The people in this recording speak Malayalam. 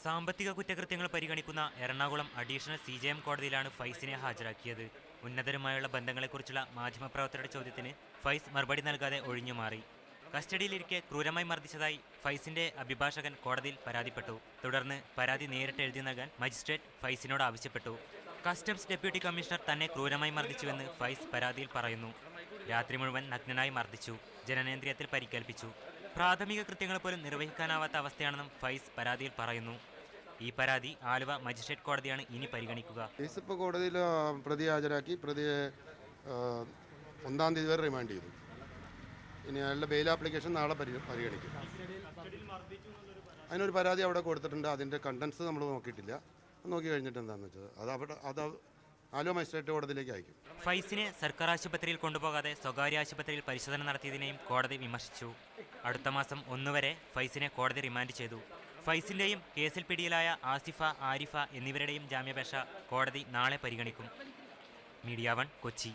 സാമ്പത്തിക കുറ്റകൃത്യങ്ങൾ പരിഗണിക്കുന്ന എറണാകുളം അഡീഷണൽ CJM കോടതിയിലാണ് ഫൈസിനെ ഹാജരാക്കിയത്. ഉന്നതരുമായുള്ള ബന്ധങ്ങളെക്കുറിച്ചുള്ള മാധ്യമപ്രവർത്തകരുടെ ചോദ്യത്തിന് ഫൈസ് മറുപടി നൽകാതെ ഒഴിഞ്ഞുമാറി. കസ്റ്റഡിയിലിരിക്കെ ക്രൂരമായി മർദ്ദിച്ചതായി ഫൈസിന്റെ അഭിഭാഷകൻ കോടതിയിൽ പരാതിപ്പെട്ടു. തുടർന്ന് പരാതി നേരിട്ട് എഴുതി നൽകാൻ മജിസ്ട്രേറ്റ് ഫൈസിനോട് ആവശ്യപ്പെട്ടു. കസ്റ്റംസ് ഡെപ്യൂട്ടി കമ്മീഷണർ തന്നെ ക്രൂരമായി മർദ്ദിച്ചുവെന്ന് ഫൈസ് പരാതിയിൽ പറയുന്നു. രാത്രി മുഴുവൻ നഗ്നനായി മർദ്ദിച്ചു, ജനനേന്ദ്രിയത്തിൽ പരിക്കേൽപ്പിച്ചു. പ്രാഥമിക കൃത്യങ്ങൾ പോലും നിർവഹിക്കാനാവാത്ത അവസ്ഥയാണെന്നും ഫൈസ് പരാതിയിൽ പറയുന്നു. ഈ പരാതി ആലുവ മജിസ്ട്രേറ്റ് കോടതിയാണ് ഇനി പരിഗണിക്കുക. ഇപ്പോൾ കോടതിയിൽ പ്രതി ഹാജരാക്കി പ്രതിയെ 1-ാം തീയതി വരെ റിമാൻഡ് ചെയ്തു. ഇനി അയാളുടെ ബെയിൽ ആപ്ലിക്കേഷൻ നാളെ പരിഗണിക്കും. അതിനൊരു പരാതി അവിടെ കൊടുത്തിട്ടുണ്ട്. അതിൻ്റെ കണ്ടൻസ് നമ്മൾ നോക്കിയിട്ടില്ല. നോക്കി കഴിഞ്ഞിട്ട് എന്താണെന്ന് വെച്ചത് അത് ആലുവ മജിസ്ട്രേറ്റ് കോടതിയിലേക്ക് അയക്കും. ഫൈസിനെ സർക്കാർ ആശുപത്രിയിൽ കൊണ്ടുപോകാതെ സ്വകാര്യ ആശുപത്രിയിൽ പരിശോധന നടത്തിയതിനെയും കോടതി വിമർശിച്ചു. അടുത്ത മാസം 1 വരെ ഫൈസിനെ കോടതി റിമാൻഡ് ചെയ്തു. ഫൈസിന്റെയും കേസിൽ പിടിയിലായ ആസിഫ, ആരിഫ എന്നിവരുടെയും ജാമ്യാപേക്ഷ കോടതി നാളെ പരിഗണിക്കും. മീഡിയ 1 കൊച്ചി.